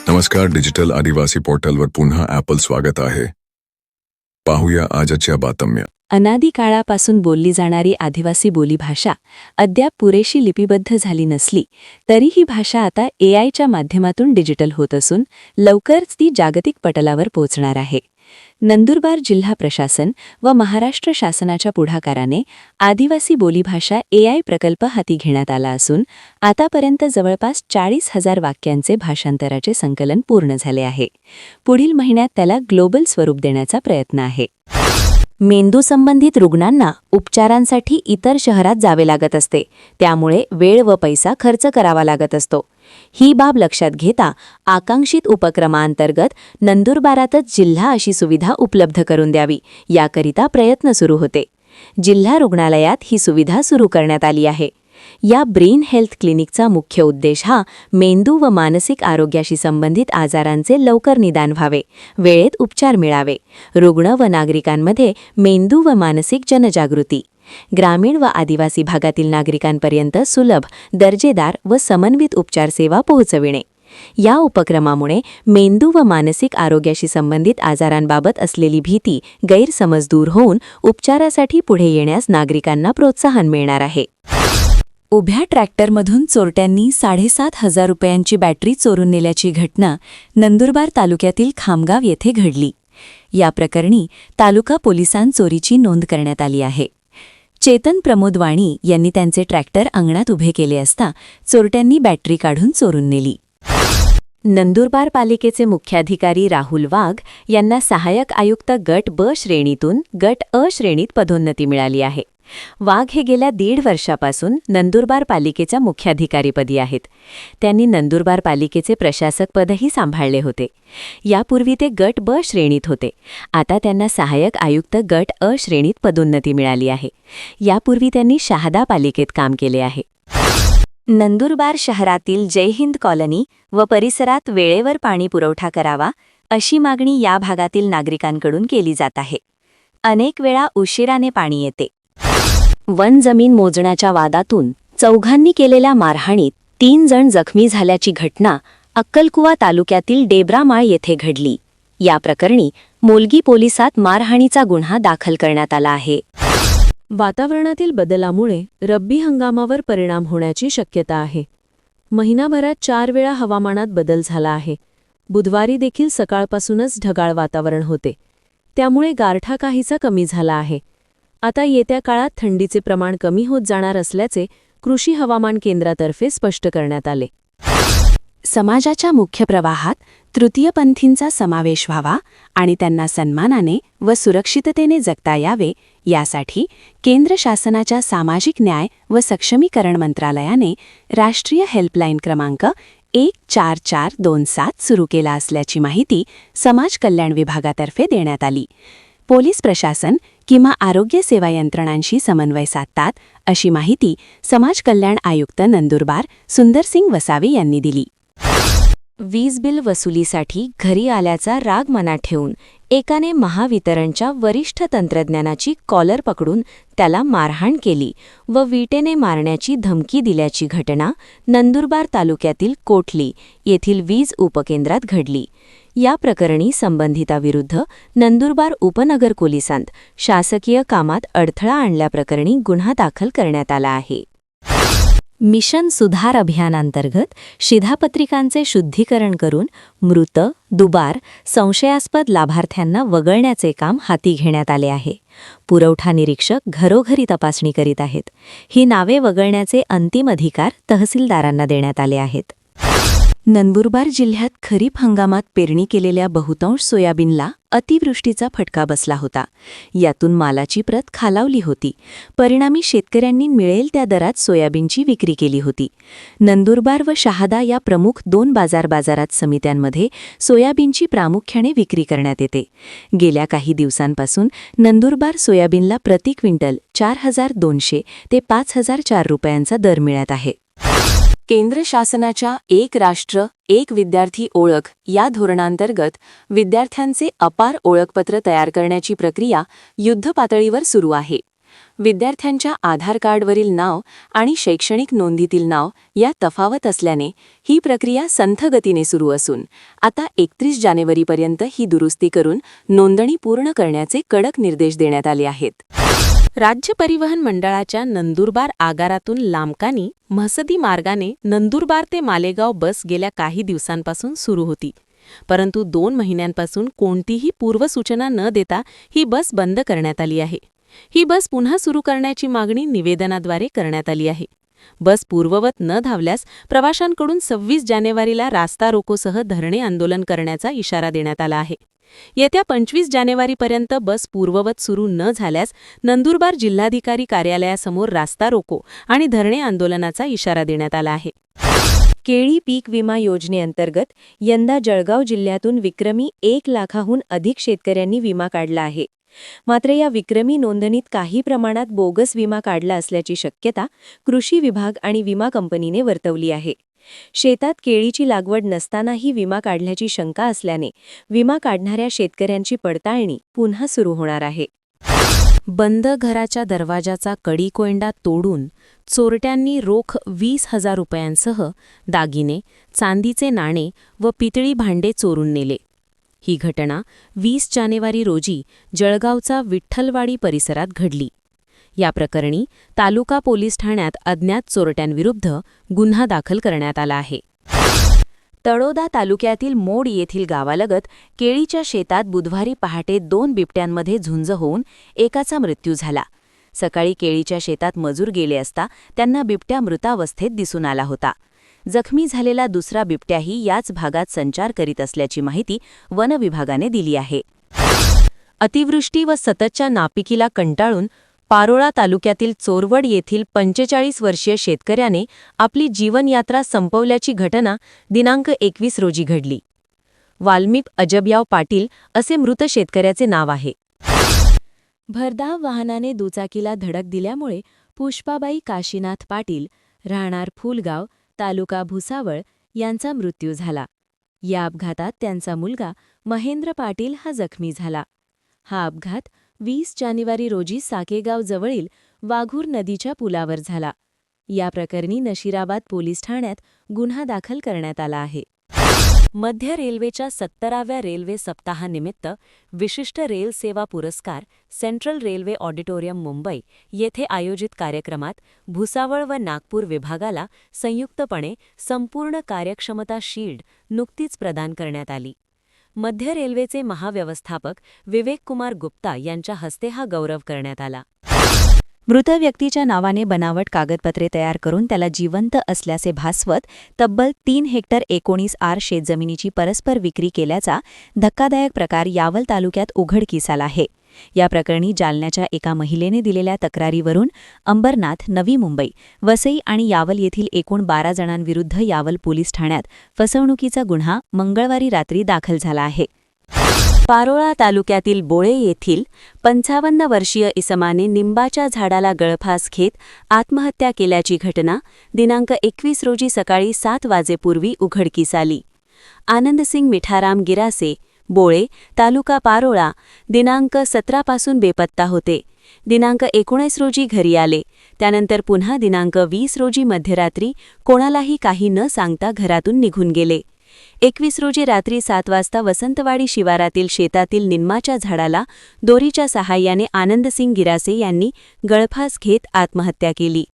नमस्कार, डिजिटल आदिवासी पोर्टलवर पुन्हा ॲपल स्वागत आहे. पाहूया आजच्या बातम्या. अनादी काळापासून बोलली जाणारी आदिवासी बोलीभाषा अद्याप पुरेशी लिपिबद्ध झाली नसली तरी ही भाषा आता एआयच्या माध्यमातून डिजिटल होत असून लवकरच ती जागतिक पटलावर पोहोचणार आहे. नंदुरबार जिल्हा प्रशासन व महाराष्ट्र शासनाच्या पुढाकाराने आदिवासी बोलीभाषा एआय प्रकल्प हाती घेण्यात आला असून आतापर्यंत जवळपास 40,000 वाक्यांचे भाषांतराचे संकलन पूर्ण झाले आहे. पुढील महिन्यात त्याला ग्लोबल स्वरूप देण्याचा प्रयत्न आहे. मेंदू संबंधित रुग्णांना उपचारांसाठी इतर शहरात जावे लागत असते, त्यामुळे वेळ व पैसा खर्च करावा लागत असतो. ही बाब लक्षात घेता आकांक्षित उपक्रमांतर्गत नंदुरबारातच जिल्हा अशी सुविधा उपलब्ध करून द्यावी याकरिता प्रयत्न सुरू होते. जिल्हा रुग्णालयात ही सुविधा सुरू करण्यात आली आहे. या ब्रेन हेल्थ क्लिनिकचा मुख्य उद्देश हा मेंदू व मानसिक आरोग्याशी संबंधित आजारांचे लवकर निदान व्हावे, वेळेत उपचार मिळावे, रुग्ण व नागरिकांमध्ये मेंदू व मानसिक जनजागृती, ग्रामीण व आदिवासी भागातील नागरिकांपर्यंत सुलभ, दर्जेदार व समन्वित उपचार सेवा पोहोचविणे. या उपक्रमामुळे मेंदू व मानसिक आरोग्याशी संबंधित आजारांबाबत असलेली भीती, गैरसमज दूर होऊन उपचारासाठी पुढे येण्यास नागरिकांना प्रोत्साहन मिळणार आहे. उभ्या ट्रॅक्टरमधून चोरट्यांनी 7,500 रुपयांची बॅटरी चोरून नेल्याची घटना नंदुरबार तालुक्यातील खामगाव येथे घडली. या प्रकरणी तालुका पोलिसांत चोरीची नोंद करण्यात आली आहे. चेतन प्रमोद वाणी यांनी त्यांचे ट्रॅक्टर अंगणात उभे केले असता चोरट्यांनी बॅटरी काढून चोरून नेली. नंदुरबार पालिकेचे मुख्याधिकारी राहुल वाघ यांना सहाय्यक आयुक्त गट ब श्रेणीतून गट अ श्रेणीत पदोन्नती मिळाली आहे. वाघ हे गेल्या 1.5 वर्षापासून नंदुरबार पालिकेच्या मुख्याधिकारीपदी आहेत. त्यांनी नंदुरबार पालिकेचे प्रशासकपदही सांभाळले होते. यापूर्वी ते गट ब श्रेणीत होते. आता त्यांना सहाय्यक आयुक्त गट अ श्रेणीत पदोन्नती मिळाली आहे. यापूर्वी त्यांनी शहादा पालिकेत काम केले आहे. नंदुरबार शहरातील जय हिंद कॉलनी व परिसरात वेळेवर पाणी पुरवठा करावा अशी मागणी या भागातील नागरिकांकडून केली जात आहे. अनेक वेळा उशिराने पाणी येते. वन जमीन मोजण्याच्या वादातून चौघांनी केलेल्या मारहाणीत 3 जण जखमी झाल्याची घटना अक्कलकुवा तालुक्यातील डेब्रामाळ येथे घडली. या प्रकरणी मोलगी पोलिसात मारहाणीचा गुन्हा दाखल करण्यात आला आहे. वातावरणातील बदलामुळे रब्बी हंगामावर परिणाम होण्याची शक्यता आहे. महिनाभरात 4 वेळा हवामानात बदल झाला आहे. बुधवारी देखील सकाळपासूनच ढगाळ वातावरण होते, त्यामुळे गारठा काहीसा कमी झाला आहे. आता येत्या काळात थंडीचे प्रमाण कमी होत जाणार असल्याचे कृषी हवामान केंद्रातर्फे स्पष्ट करण्यात आले. समाजाच्या मुख्य प्रवाहात तृतीयपंथींचा समावेश व्हावा आणि त्यांना सन्मानाने व सुरक्षिततेने जगता यावे यासाठी केंद्र शासनाच्या सामाजिक न्याय व सक्षमीकरण मंत्रालयाने राष्ट्रीय हेल्पलाईन क्रमांक 14427 सुरू केला असल्याची माहिती समाज कल्याण विभागातर्फे देण्यात आली. पोलीस प्रशासन किंवा आरोग्य सेवा यंत्रणांशी समन्वय साधतात अशी माहिती समाज कल्याण आयुक्त नंदुरबार सुंदरसिंग वसावे यांनी दिली. वीज बिल वसुलीसाठी घरी आल्याचा राग मनात ठेवून एकाने महावितरणच्या वरिष्ठ तंत्रज्ञानाची कॉलर पकडून त्याला मारहाण केली व विटेने मारण्याची धमकी दिल्याची घटना नंदुरबार तालुक्यातील कोठली येथील वीज उपकेंद्रात घडली. या प्रकरणी संबंधिताविरुद्ध नंदुरबार उपनगर पोलिसांत शासकीय कामात अडथळा आणल्याप्रकरणी गुन्हा दाखल करण्यात आला आहे. मिशन सुधार अभियानांतर्गत शिधापत्रिकांचे शुद्धीकरण करून मृत, दुबार, संशयास्पद लाभार्थ्यांना वगळण्याचे काम हाती घेण्यात आले आहे. पुरवठा निरीक्षक घरोघरी तपासणी करीत आहेत. ही नावे वगळण्याचे अंतिम अधिकार तहसीलदारांना देण्यात आले आहेत. नंदुरबार जिल्ह्यात खरीप हंगामात पेरणी केलेल्या बहुतांश सोयाबीनला अतिवृष्टीचा फटका बसला होता. यातून मालाची प्रत खालावली होती. परिणामी शेतकऱ्यांनी मिळेल त्या दरात सोयाबीनची विक्री केली होती. नंदुरबार व शहादा या प्रमुख 2 बाजारात समित्यांमध्ये सोयाबीनची प्रामुख्याने विक्री करण्यात येते. गेल्या काही दिवसांपासून नंदुरबार सोयाबीनला प्रति क्विंटल 4,200 ते 5,004 रुपयांचा दर मिळत आहे. केंद्र शासनाच्या एक राष्ट्र एक विद्यार्थी ओळख या धोरणांतर्गत विद्यार्थ्यांचे अपार ओळखपत्र तयार करण्याची प्रक्रिया युद्धपातळीवर सुरू आहे. विद्यार्थ्यांच्या आधार कार्डवरील नाव आणि शैक्षणिक नोंदीतील नाव यात तफावत असल्याने ही प्रक्रिया संथ गतीने सुरू असून आता 31 जानेवारीपर्यंत ही दुरुस्ती करून नोंदणी पूर्ण करण्याचे कडक निर्देश देण्यात आले आहेत. राज्य परिवहन मंडळाच्या नंदुरबार आगारातून लांबकानी म्हसदी मार्गाने नंदुरबार ते मालेगाव बस गेल्या काही दिवसांपासून सुरू होती. परंतु 2 महिन्यांपासून कोणतीही पूर्वसूचना न देता ही बस बंद करण्यात आली आहे. ही बस पुन्हा सुरू करण्याची मागणी निवेदनाद्वारे करण्यात आली आहे. बस पूर्ववत न धावल्यास प्रवाशांकडून 26 जानेवारीला रास्ता रोकोसह धरणे आंदोलन करण्याचा इशारा देण्यात आला आहे. येत्या 25 जानेवारीपर्यंत बस पूर्ववत सुरू न झाल्यास नंदुरबार जिल्हाधिकारी कार्यालयासमोर रास्ता रोको आणि धरणे आंदोलनाचा इशारा देण्यात आला आहे. केळी पीक विमा योजनेअंतर्गत यंदा जळगाव जिल्ह्यातून विक्रमी 1 लाखाहून अधिक शेतकऱ्यांनी विमा काढला आहे. मात्र या विक्रमी नोंदणीत काही प्रमाणात बोगस विमा काढला असल्याची शक्यता कृषी विभाग आणि विमा कंपनीने वर्तवली आहे. शेतात केळीची लागवड नसतानाही विमा काढल्याची शंका असल्याने विमा काढणाऱ्या शेतकऱ्यांची पडताळणी पुन्हा सुरू होणार आहे. बंद घराच्या दरवाजाचा कडी-कोयंडा तोडून चोरट्यांनी रोख 20,000 रुपयांसह दागिने, चांदीचे नाणे व पितळी भांडे चोरून नेले. ही घटना 20 जानेवारी रोजी जळगावचा विठ्ठलवाडी परिसरात घडली. या प्रकरणी तालुका पोलीस ठाण्यात अज्ञात चोरट्यांविरुद्ध गुन्हा दाखल करण्यात आला आहे. तळोदा तालुक्यातील मोड येथील गावालगत केळीच्या शेतात बुधवारी पहाटे 2 बिबट्यांमध्ये झुंज होऊन एकाचा मृत्यू झाला. सकाळी केळीच्या शेतात मजूर गेले असता त्यांना बिबट्या मृतावस्थेत दिसून आला होता. जखमी झालेला दुसरा बिबट्याही याच भागात संचार करीत असल्याची माहिती वन विभागाने दिली आहे. अतिवृष्टी व सततच्या नापिकीला कंटाळून पारोळा तालुक्यातील चोरवड येथील 45 वर्षीय शेतकऱ्याने आपली जीवनयात्रा संपवल्याची घटना दिनांक 21 रोजी घडली. वाल्मिक अजबयाव पाटील असे मृत शेतकऱ्याचे नाव आहे. भरधाव वाहनाने दुचाकीला धडक दिल्यामुळे पुष्पाबाई काशीनाथ पाटील राहणार फुलगाव तालुका भुसावळ यांचा मृत्यू झाला. या अपघातात त्यांचा मुलगा महेंद्र पाटील हा जखमी झाला. हा अपघात 20 जानेवारी रोजी साकेगाव जवळील वाघूर नदीच्या पुलावर झाला. या प्रकरणी नशिराबाद पोलीस ठाण्यात गुन्हा दाखल करण्यात आला आहे. मध्य रेल्वेच्या 70व्या रेल्वे सप्ताहानिमित्त विशिष्ट रेल सेवा पुरस्कार सेंट्रल रेल्वे ऑडिटोरियम मुंबई येथे आयोजित कार्यक्रमात भुसावळ व नागपूर विभागाला संयुक्तपणे संपूर्ण कार्यक्षमता शील्ड नुकतीच प्रदान करण्यात आली. मध्य रेल्वेचे महाव्यवस्थापक विवेक कुमार गुप्ता यांच्या हस्ते हा गौरव करण्यात आला. मृत व्यक्तीच्या नावाने बनावट कागदपत्रे तयार करून त्याला जिवंत असल्याचे भासवत तब्बल 3 हेक्टर 19 आर शेतजमिनीची परस्पर विक्री केल्याचा धक्कादायक प्रकार यावल तालुक्यात उघडकीस आला आहे. या प्रकरणी जालन्याच्या एका महिलेने दिलेल्या तक्रारीवरून अंबरनाथ, नवी मुंबई, वसई आणि यावल येथील एकूण 12 जणांविरुद्ध यावल पोलीस ठाण्यात फसवणुकीचा गुन्हा मंगळवारी रात्री दाखल झाला आहे. पारोळा तालुक्यातील बोळे येथील 55 वर्षीय इसमाने निंबाच्या झाडाला गळफास घेत आत्महत्या केल्याची घटना दिनांक 21 रोजी सकाळी 7 वाजेपूर्वी उघडकीस आली. आनंदसिंग मिठाराम गिरासे, बोळे, तालुका पारोळा दिनांक 17 पासून बेपत्ता होते. दिनांक 19 रोजी घरी आले. त्यानंतर पुन्हा दिनांक 20 रोजी मध्यरात्री कोणालाही काही न सांगता घरातून निघून गेले. 21 रोजी रात्री 7 वाजता वसंतवाडी शिवारातील शेतातील निम्माच्या झाडाला दोरीच्या सहाय्याने आनंदसिंग गिरासे यांनी गळफास घेत आत्महत्या केली.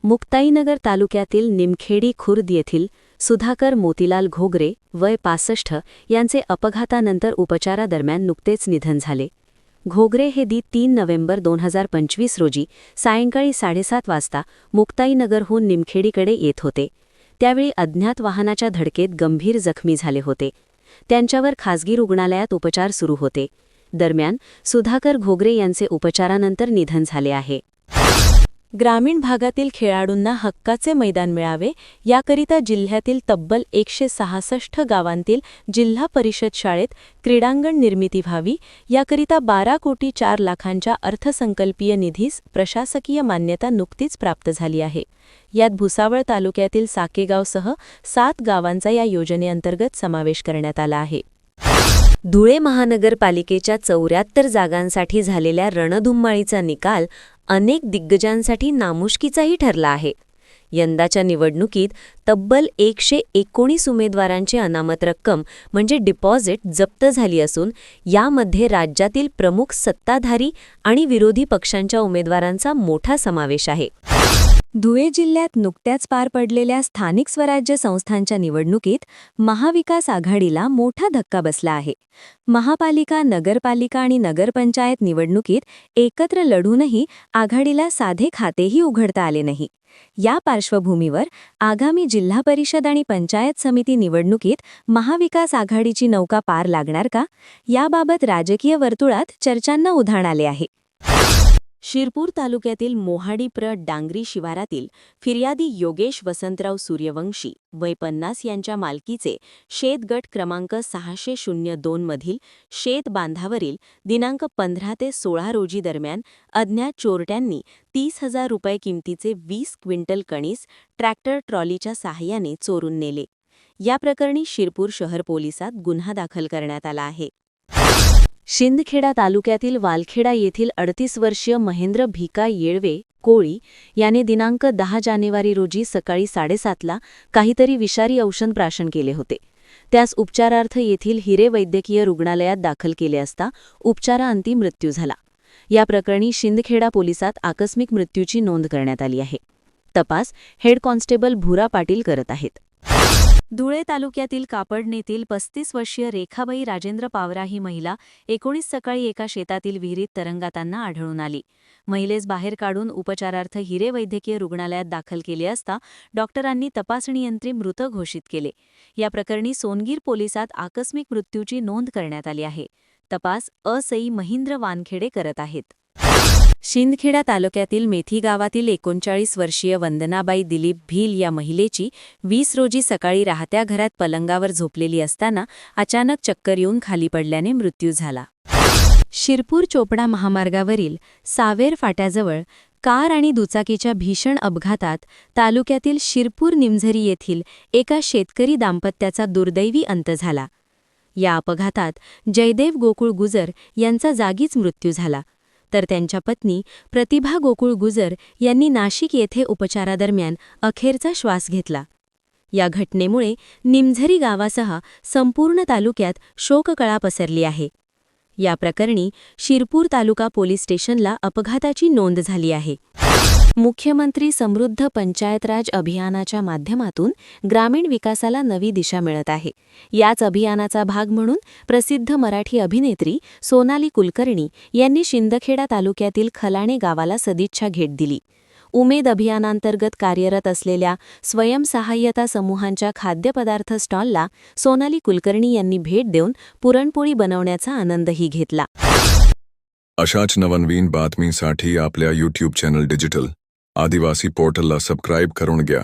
मुक्ताईनगर तालुक्यातील निमखेडी खुर्द येथील सुधाकर मोतीलाल घोगरे वय 65 यांचे अपघातानंतर उपचारादरम्यान नुकतेच निधन झाले. घोगरे हे 3 नोव्हेंबर 2025 रोजी सायंकाळी 7:30 वाजता मुक्ताईनगरहून निमखेडीकडे येत होते. त्यावेळी अज्ञात वाहनाच्या धडकेत गंभीर जखमी झाले होते. त्यांच्यावर खासगी रुग्णालयात उपचार सुरू होते. दरम्यान सुधाकर घोगरे यांचे उपचारानंतर निधन झाले आहे. ग्रामीण भागातील खेळाडूंना हक्काचे मैदान मिळावे याकरिता जिल्ह्यातील तब्बल 166 गावांतील जिल्हा परिषद शाळेत क्रीडांगण निर्मिती व्हावी याकरिता 12 कोटी 4 लाखांच्या अर्थसंकल्पीय निधीस प्रशासकीय मान्यता नुकतीच प्राप्त झाली आहे. यात भुसावळ तालुक्यातील साकेगावसह 7 गावांचा या योजनेअंतर्गत समावेश करण्यात आला आहे. धुळे महानगरपालिकेच्या 74 जागांसाठी झालेल्या रणधुमाळीचा निकाल अनेक दिग्गजांसाठी नामुष्कीचाही ठरला आहे. यंदाच्या निवडणुकीत तब्बल 119 उमेदवारांची अनामत रक्कम म्हणजे डिपॉझिट जप्त झाली असून यामध्ये राज्यातील प्रमुख सत्ताधारी आणि विरोधी पक्षांच्या उमेदवारांचा मोठा समावेश आहे. धुळे जिल्ह्यात नुकत्याच पार पडलेल्या स्थानिक स्वराज्य संस्थांच्या निवडणुकीत महाविकास आघाडीला मोठा धक्का बसला आहे. महापालिका, नगरपालिका आणि नगरपंचायत निवडणुकीत एकत्र लढूनही आघाडीला साधे खातेही उघडता आले नाही. या पार्श्वभूमीवर आगामी जिल्हा परिषद आणि पंचायत समिती निवडणुकीत महाविकास आघाडीची नौका पार लागणार का, याबाबत राजकीय वर्तुळात चर्चांना उधाण आले आहे. शिरपूर तालुक्यातील मोहाडी-प्र डांगरी शिवारातील फिर्यादी योगेश वसंतराव सूर्यवंशी वय 50 यांच्या मालकीचे शेतगट क्रमांक 602 मधील शेत बांधावरील दिनांक 15 ते 16 रोजी दरम्यान अज्ञात चोरट्यांनी 30,000 रुपये किमतीचे 20 क्विंटल कणीस ट्रॅक्टर ट्रॉलीच्या साहाय्याने चोरून नेले. या प्रकरणी शिरपूर शहर पोलिसात गुन्हा दाखल करण्यात आला आहे. शिंदखेडा तालुक्यातील वालखेडा येथील 38 वर्षीय महेंद्र भिका येळवे कोळी याने दिनांक 10 जानेवारी रोजी सकाळी 7:30ला काहीतरी विषारी औषध प्राशन केले होते. त्यास उपचारार्थ येथील हिरे वैद्यकीय रुग्णालयात दाखल केले असता उपचाराअंती मृत्यू झाला. या प्रकरणी शिंदखेडा पोलिसात आकस्मिक मृत्यूची नोंद करण्यात आली आहे. तपास हेड कॉन्स्टेबल भुरा पाटील करत आहेत. धुळे तालुक्यातील कापडणेतील 35 वर्षीय रेखाबाई राजेंद्र पावरा ही महिला 19 सकाळी एका शेतातील विहिरीत तरंगताना आढळून आली. महिलेस बाहेर काढून उपचारार्थ हिरे वैद्यकीय रुग्णालयात दाखल केले असता डॉक्टरांनी तपासणीयंत्री मृत घोषित केले. या प्रकरणी सोनगीर पोलिसात आकस्मिक मृत्यूची नोंद करण्यात आली आहे. तपास असई महेंद्र वानखेडे करत आहेत. शिंदखेडा तालुक्यातील मेथी गावातील 39 वर्षीय वंदनाबाई दिलीप भील या महिलेची 20 रोजी सकाळी राहत्या घरात पलंगावर झोपलेली असताना अचानक चक्कर येऊन खाली पडल्याने मृत्यू झाला. शिरपूर चोपडा महामार्गावरील सावेर फाट्याजवळ कार आणि दुचाकीच्या भीषण अपघातात तालुक्यातील शिरपूर निमझरी येथील एका शेतकरी दाम्पत्याचा दुर्दैवी अंत झाला. या अपघातात जयदेव गोकुळ गुजर यांचा जागीच मृत्यू झाला, तर त्यांच्या पत्नी प्रतिभा गोकुळ गुजर यांनी नाशिक येथे उपचारादरम्यान अखेरचा श्वास घेतला. या घटनेमुळे निमझरी गावासह संपूर्ण तालुक्यात शोककळा पसरली आहे. या प्रकरणी शिरपूर तालुका पोलीस स्टेशनला अपघाताची नोंद झाली आहे. मुख्यमंत्री समृद्ध पंचायतराज अभियानाच्या माध्यमातून ग्रामीण विकासाला नवी दिशा मिळत आहे. याच अभियानाचा भाग म्हणून प्रसिद्ध मराठी अभिनेत्री सोनाली कुलकर्णी यांनी शिंदखेडा तालुक्यातील खलाणे गावाला सदिच्छा भेट दिली. उमेद अभियानांतर्गत कार्यरत असलेल्या स्वयंसहाय्यता समूहांच्या खाद्यपदार्थ स्टॉलला सोनाली कुलकर्णी यांनी भेट देऊन पुरणपोळी बनवण्याचा आनंदही घेतला. अशाच नवनवीन बातमीसाठी आपल्या YouTube चॅनल डिजिटल आदिवासी पोर्टलला सबस्क्राईब करून घ्या.